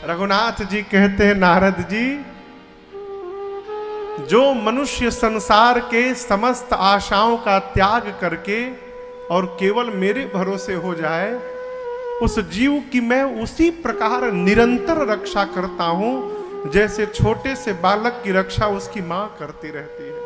रघुनाथ जी कहते हैं नारद जी, जो मनुष्य संसार के समस्त आशाओं का त्याग करके और केवल मेरे भरोसे हो जाए, उस जीव की मैं उसी प्रकार निरंतर रक्षा करता हूं जैसे छोटे से बालक की रक्षा उसकी मां करती रहती है।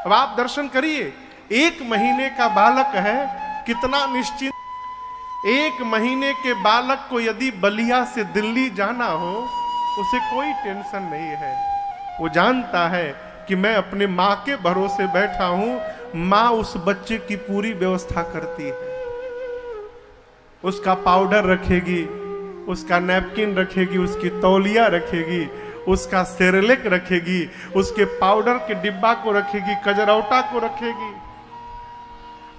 अब आप दर्शन करिए, 1 महीने का बालक है, कितना निश्चिंत। 1 महीने के बालक को यदि बलिया से दिल्ली जाना हो, उसे कोई टेंशन नहीं है। वो जानता है कि मैं अपने माँ के भरोसे बैठा हूं, माँ उस बच्चे की पूरी व्यवस्था करती है। उसका पाउडर रखेगी, उसका नैपकिन रखेगी, उसकी तौलिया रखेगी, उसका सेरेलेक रखेगी, उसके पाउडर के डिब्बा को रखेगी, कजरौटा को रखेगी।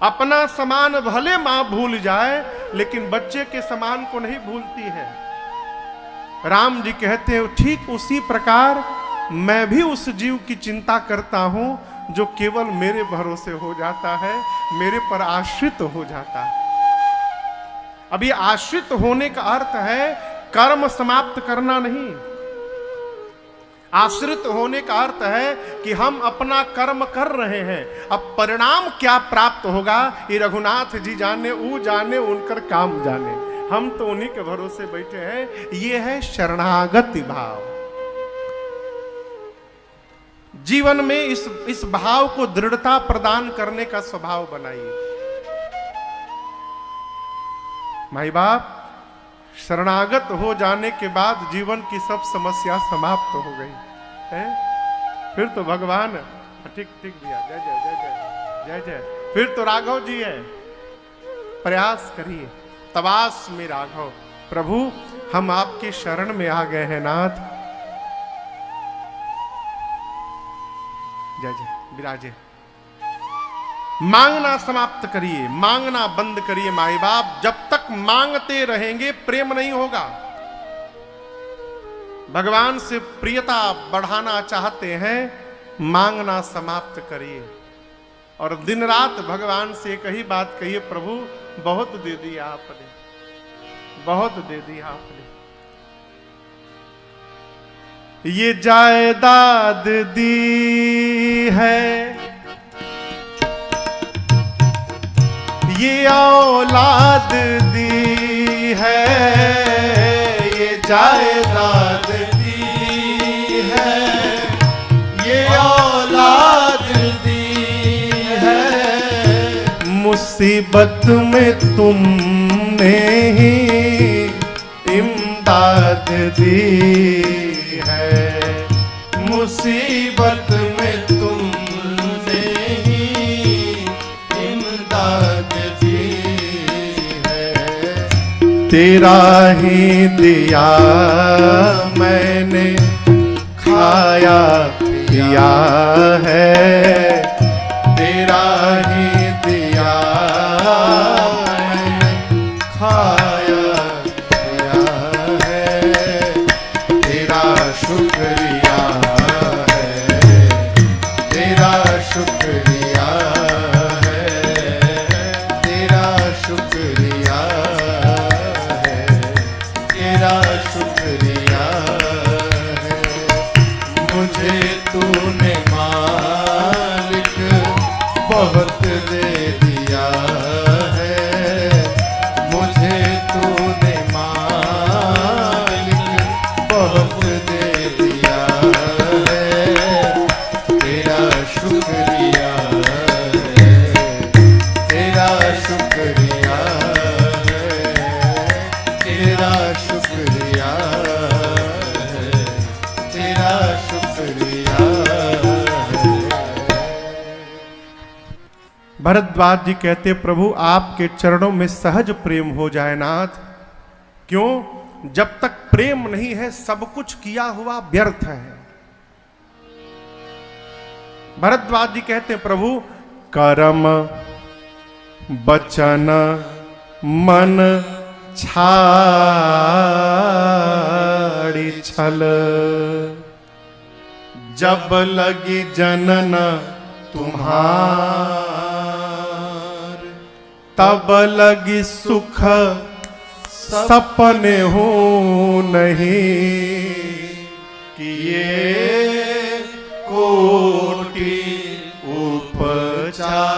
अपना सामान भले मां भूल जाए, लेकिन बच्चे के सामान को नहीं भूलती है। राम जी कहते हैं ठीक उसी प्रकार मैं भी उस जीव की चिंता करता हूं जो केवल मेरे भरोसे हो जाता है, मेरे पर आश्रित हो जाता है। अब ये आश्रित होने का अर्थ है कर्म समाप्त करना नहीं। आश्रित होने का अर्थ है कि हम अपना कर्म कर रहे हैं, अब परिणाम क्या प्राप्त होगा ये रघुनाथ जी जाने, वो जाने, उनकर काम जाने। हम तो उन्हीं के भरोसे बैठे हैं। ये है शरणागति भाव। जीवन में इस भाव को दृढ़ता प्रदान करने का स्वभाव बनाइए। माई बाप, शरणागत हो जाने के बाद जीवन की सब समस्या समाप्त हो गई है। फिर तो भगवान ठीक दिया, जय जय जय जय जय जय। फिर तो राघव जी है। प्रयास करिए, तवास में राघव। प्रभु हम आपके शरण में आ गए हैं नाथ। जय जय विराजे। मांगना समाप्त करिए, मांगना बंद करिए माई बाप। जब तक मांगते रहेंगे प्रेम नहीं होगा। भगवान से प्रियता बढ़ाना चाहते हैं, मांगना समाप्त करिए। और दिन रात भगवान से एक ही बात कहिए, प्रभु बहुत दे दिया आपने, बहुत दे दिया आपने। ये जायदाद दी है, ये औलाद दी है, ये जायदाद दी है, ये औलाद दी है। मुसीबत में तुमने ही इमदाद दी है, मुसीबत में तुमने ही इमदाद दी है। तेरा ही दिया मैंने खाया पिया है, तेरा ही दिया मैंने खाया पिया है। तेरा शुक्रिया है, तेरा शुक्रिया है, तेरा शुक्रिया है, तेरा शुक्रिया है। मुझे तूने मालिक बहुत दे दिया है, मुझे तूने मालिक बहुत दे दिया है। तेरा शुक्रिया है, तेरा शुक्रिया है, तेरा शुक्रिया है, तेरा शुक्रिया है। भरद्वाज जी कहते प्रभु आपके चरणों में सहज प्रेम हो जाए नाथ। क्यों? जब तक प्रेम नहीं है सब कुछ किया हुआ व्यर्थ है। भरद्वाज जी कहते हैं प्रभु कर्म वचन मन छाड़ी छल, जब लगी जनन तुम्हार, तब लगी सुख सपने हो नहीं किए कोटि उपचार।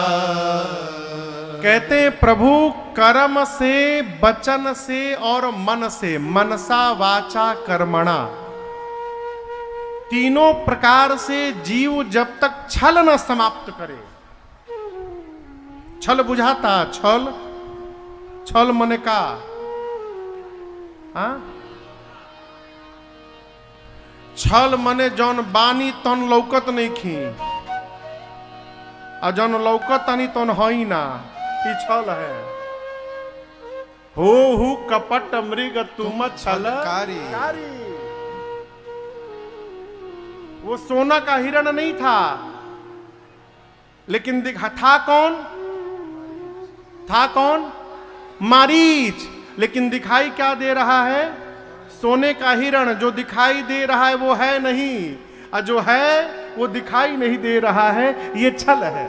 कहते हैं प्रभु कर्म से, वचन से और मन से, मनसा वाचा कर्मणा, तीनों प्रकार से जीव जब तक छल न समाप्त करे। छल बुझाता, छल छल मने का, हाँ? छल मने जौन बानी तन लौकत नहीं खी, और जौन लौकत नहीं तन हई ना, ई छल है। हो कपट मृग तुम छलकारी। वो सोना का हिरण नहीं था, लेकिन दिखा था कौन? था कौन? मारीच। लेकिन दिखाई क्या दे रहा है? सोने का हिरण। जो दिखाई दे रहा है वो है नहीं, और जो है वो दिखाई नहीं दे रहा है, ये छल है।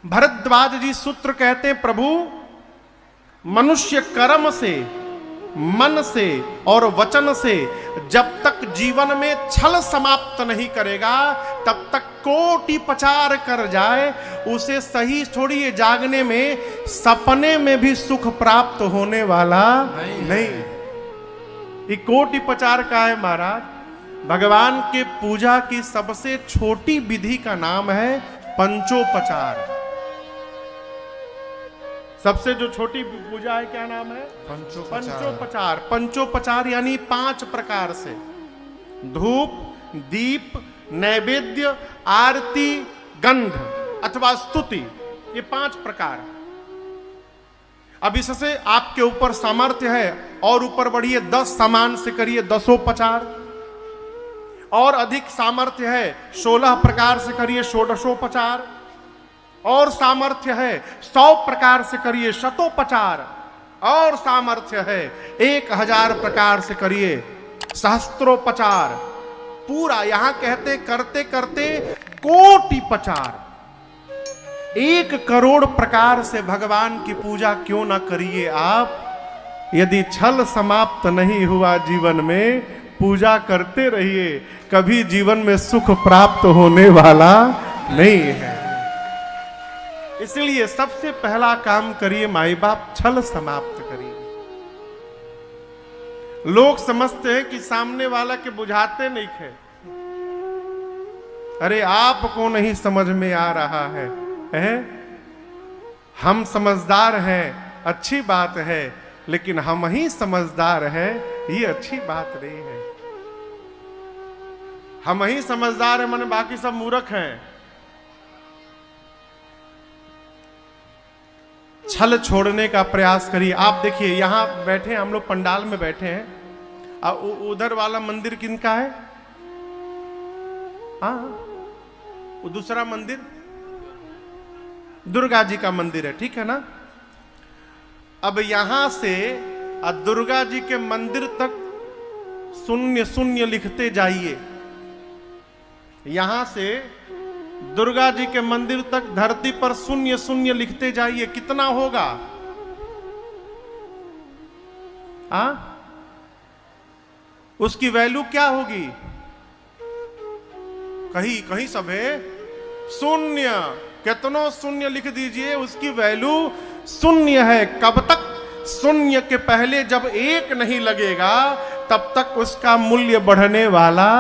भरद्वाज जी सूत्र कहते हैं प्रभु मनुष्य कर्म से, मन से और वचन से जब तक जीवन में छल समाप्त नहीं करेगा, तब तक कोटि पचार कर जाए, उसे सही छोड़िए जागने में, सपने में भी सुख प्राप्त होने वाला नहीं। ये कोटि पचार का है महाराज। भगवान के पूजा की सबसे छोटी विधि का नाम है पंचोपचार। सबसे जो छोटी पूजा है क्या नाम है? पंचोपचार। पंचोपचार यानी 5 प्रकार से, धूप, दीप, नैवेद्य, आरती, गंध अथवा स्तुति, ये 5 प्रकार। अब इससे आपके ऊपर सामर्थ्य है और ऊपर बढ़िए, 10 सामान से करिए 10ओपचार, और अधिक सामर्थ्य है 16 प्रकार से करिए 16ओपचार, और सामर्थ्य है 100 प्रकार से करिए शतोपचार, और सामर्थ्य है 1000 प्रकार से करिए सहस्त्रोपचार। पूरा यहां कहते करते करते कोटि पचार, 1 करोड़ प्रकार से भगवान की पूजा क्यों ना करिए आप। यदि छल समाप्त नहीं हुआ जीवन में, पूजा करते रहिए, कभी जीवन में सुख प्राप्त होने वाला नहीं है। इसलिए सबसे पहला काम करिए माई बाप, छल समाप्त करिए। लोग समझते हैं कि सामने वाला के बुझाते नहीं थे। अरे आपको नहीं समझ में आ रहा है, हम समझदार हैं, अच्छी बात है, लेकिन हम ही समझदार हैं, ये अच्छी बात नहीं है। हम ही समझदार हैं माने बाकी सब मूर्ख हैं। छल छोड़ने का प्रयास करिए। आप देखिए यहां बैठे, हम लोग पंडाल में बैठे हैं, उधर वाला मंदिर किनका है? हाँ, वो दूसरा मंदिर दुर्गा जी का मंदिर है, ठीक है ना? अब यहां से दुर्गा जी के मंदिर तक 0 0 लिखते जाइए। यहां से दुर्गा जी के मंदिर तक धरती पर 0 0 लिखते जाइए, कितना होगा? उसकी वैल्यू क्या होगी? कहीं कहीं सब है 0, कितनों 0 लिख दीजिए, उसकी वैल्यू 0 है। कब तक? 0 के पहले जब 1 नहीं लगेगा, तब तक उसका मूल्य बढ़ने वाला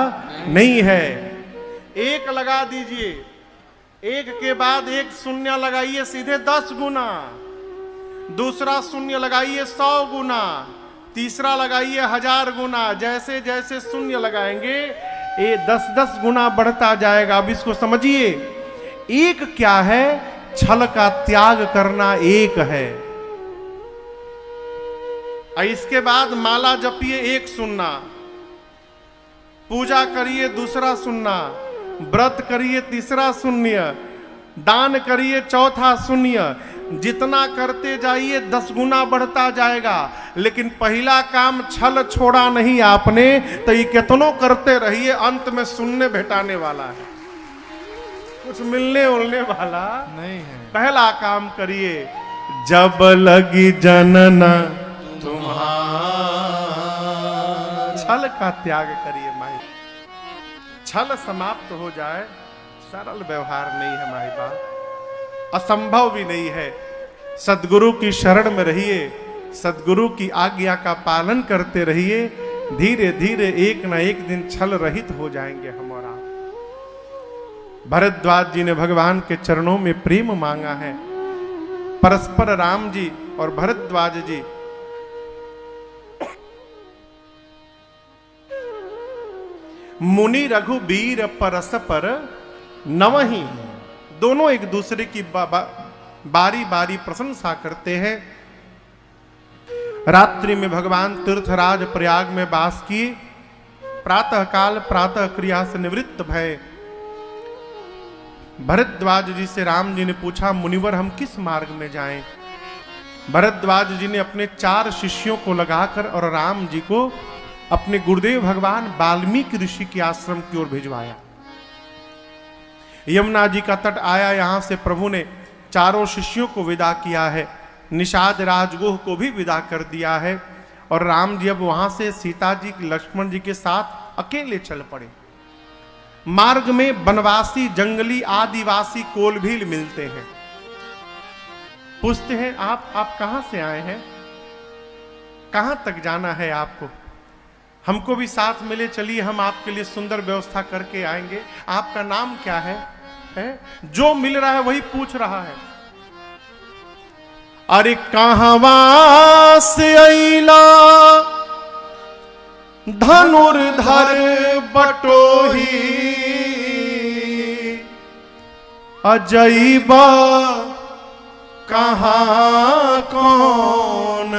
नहीं है। 1 लगा दीजिए, 1 के बाद 1 0 लगाइए, सीधे 10 गुना, दूसरा 0 लगाइए 100 गुना, तीसरा लगाइए 1000 गुना। जैसे जैसे 0 लगाएंगे ये 10-10 गुना बढ़ता जाएगा। अब इसको समझिए, 1 क्या है? छल का त्याग करना 1 है। इसके बाद माला जपिए 1 0, पूजा करिए 2रा 0, व्रत करिए 3रा 0, दान करिए 4था 0। जितना करते जाइए 10 गुना बढ़ता जाएगा। लेकिन पहला काम छल छोड़ा नहीं आपने, तो ये कितनों करते रहिए, अंत में शून्य भेटाने वाला है, कुछ मिलने उलने वाला नहीं है। पहला काम करिए, जब लगी जनना छल का त्याग करिए माई। छल समाप्त हो जाए, सरल व्यवहार नहीं है माई बाप, असंभव भी नहीं है। सदगुरु की शरण में रहिए, सदगुरु की आज्ञा का पालन करते रहिए। धीरे धीरे एक ना एक दिन छल रहित हो जाएंगे हम और आप। भरद्वाज जी ने भगवान के चरणों में प्रेम मांगा है। परस्पर राम जी और भरद्वाज जी मुनि रघुबीर परस्पर नवहि, दोनों एक दूसरे की बारी बारी प्रशंसा करते हैं। रात्रि में भगवान तीर्थराज प्रयाग में वास किए। प्रातः काल प्रातः क्रिया से निवृत्त भय। भरद्वाज जी से राम जी ने पूछा, मुनिवर हम किस मार्ग में जाएं? भरद्वाज जी ने अपने 4 शिष्यों को लगाकर और राम जी को अपने गुरुदेव भगवान वाल्मीकि ऋषि के आश्रम की ओर भिजवाया। यमुना जी का तट आया, यहां से प्रभु ने 4 शिष्यों को विदा किया है। निषाद राजगुह को भी विदा कर दिया है। और राम जी अब वहां से सीता जी लक्ष्मण जी के साथ अकेले चल पड़े। मार्ग में वनवासी जंगली आदिवासी कोलभील मिलते हैं। पूछते हैं आप कहां से आए हैं, कहां तक जाना है आपको? हमको भी साथ मिले, चलिए हम आपके लिए सुंदर व्यवस्था करके आएंगे। आपका नाम क्या है? जो मिल रहा है वही पूछ रहा है। अरे कहवा से अइला धनुर्धर बटोही, अजैबा कहाँ कौन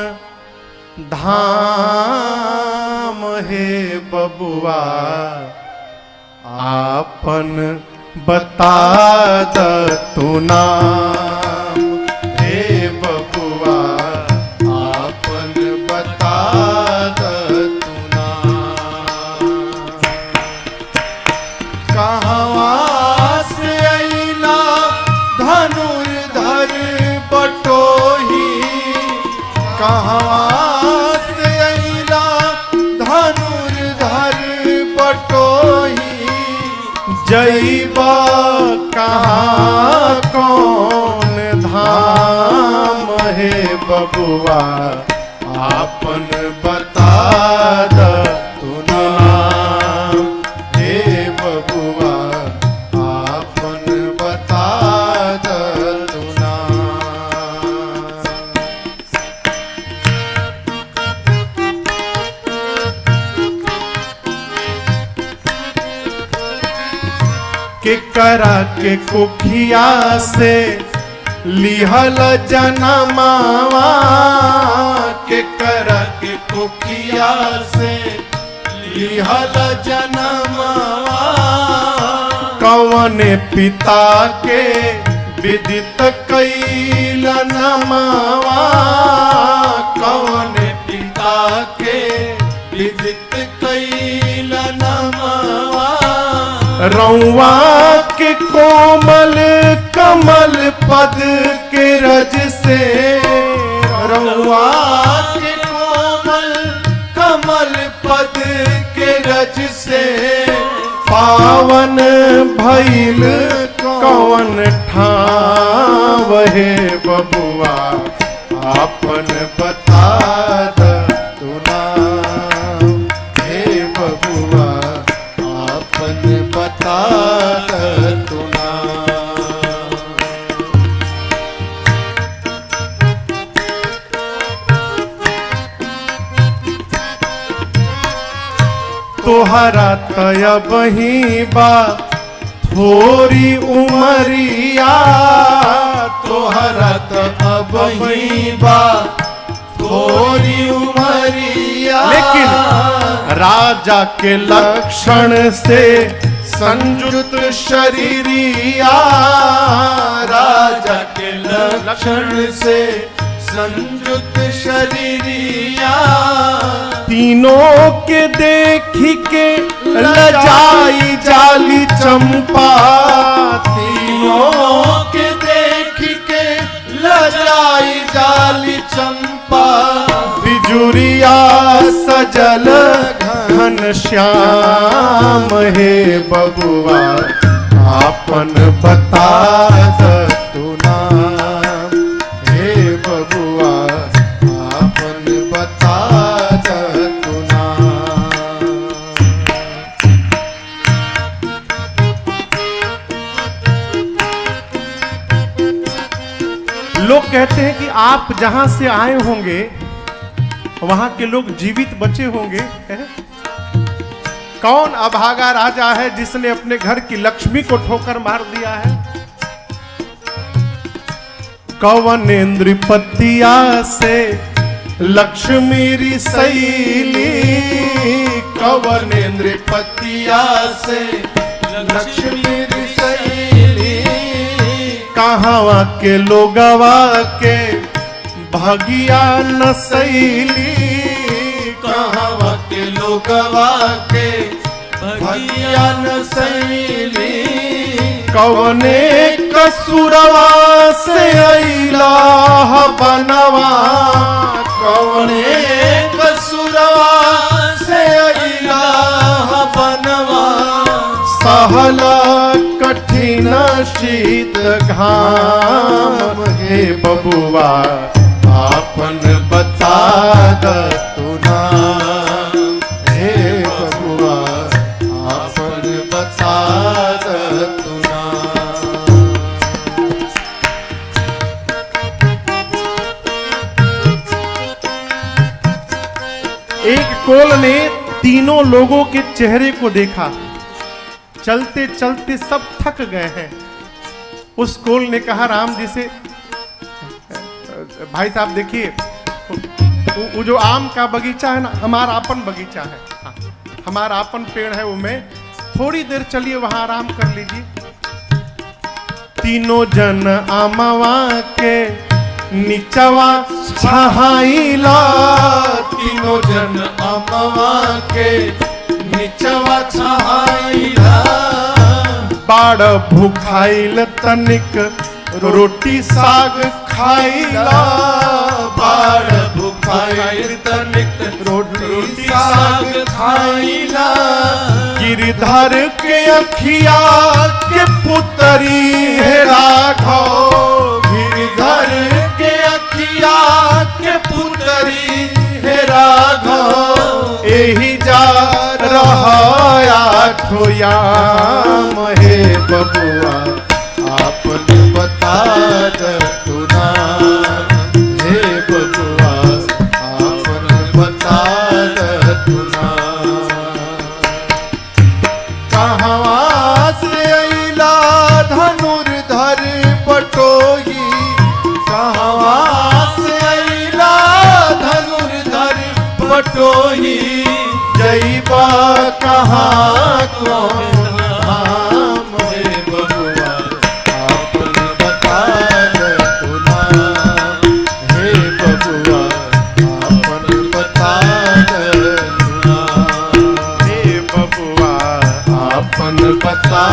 धाम है बबुआ, आपन बता दतु नाम। हे बबुआ आपन बता दतु नाम। कहवा से अइला धनुर्धर बटोही, कहवा से अइला धनुर्धर बटोही, जैबा कहाँ कौन धाम है बबुआ, आपन बता दतु नाम। हे बबुआ आपन बता दतु नाम। के करा के कुखिया से लिहल जनमावा, के करा के कुखिया से लिहल जनमावा, कौन पिता के विदित कैल नमावा, कौन पिता के विदित कैल नमावा। रौआ के कोमल कमल पद के रज से, रौआ के कोमल कमल पद के रज से, पावन भइल कौन ठाव है बबुआ, आपन बता दतु नाम। हे बबुआ आपन बता दतु नाम। तोहरा तय बही बा थोरी उमरिया, तोहरा तय बही बा थोरी उमरिया, लेकिन राजा के लक्षण से संयुत शरीरिया, राजा के लक्षण से संयुत शरीरिया, तीनों के देखी के लजाई जाली चंपा, तीनों के देखी के लजाई बिजुरिया सजल घन श्याम हे बबुआ आपन बता तू नाम हे बबुआ आपन बता तू नाम। लोग कहते हैं कि आप जहां से आए होंगे वहां के लोग जीवित बचे होंगे। कौन अभागा राजा है जिसने अपने घर की लक्ष्मी को ठोकर मार दिया है? कौन इंद्रपतिया से लक्ष्मी रिसैली, कौन इंद्रपतिया से लक्ष्मी रिसैली, कहां के लोगवा के भगिया नसैली, कहां के लोगवा के भगिया नसैली, कौने कसुरवा से अइला बनवा, कौने कसुरवा से अइला बनवा, सहला कठिन शीत घाम हे बबुआ आपन बता तू नाम हे बबुआ आपन बता तू नाम। एक कोल ने तीनों लोगों के चेहरे को देखा। चलते चलते सब थक गए हैं। उस कोल ने कहा राम जी से, भाई साहब देखिए वो जो आम का बगीचा है ना, हमारा अपन बगीचा है, हाँ, हमारा अपन पेड़ है, वो मैं थोड़ी देर चलिए वहां आराम कर लीजिए। तीनों जन आमवा के नीचवा छहाइला, तीनों जन आमवा के नीचवा छहाइला, बाड़ भूखाइल तनिक रोटी साग खाइला, बाड़ भूखाइल तनिक रोटी साग खाइला, गिरधर के अखिया के पुतरी है राघव, गिरधर के अखिया के पुतरी है राघव, एही जा रहा आठोयाम हे बबुआ आपन बता तू नाम हे बबुआ आपन बता तू नाम। कहां से अइला धनुर्धर बटोही, कहां से अइला धनुर्धर बटोही, जइबा कहां कौन धाम हे बबुआ आपन बता तू नाम हे बबुआ आपन बता तू नाम हे बबुआ आपन बता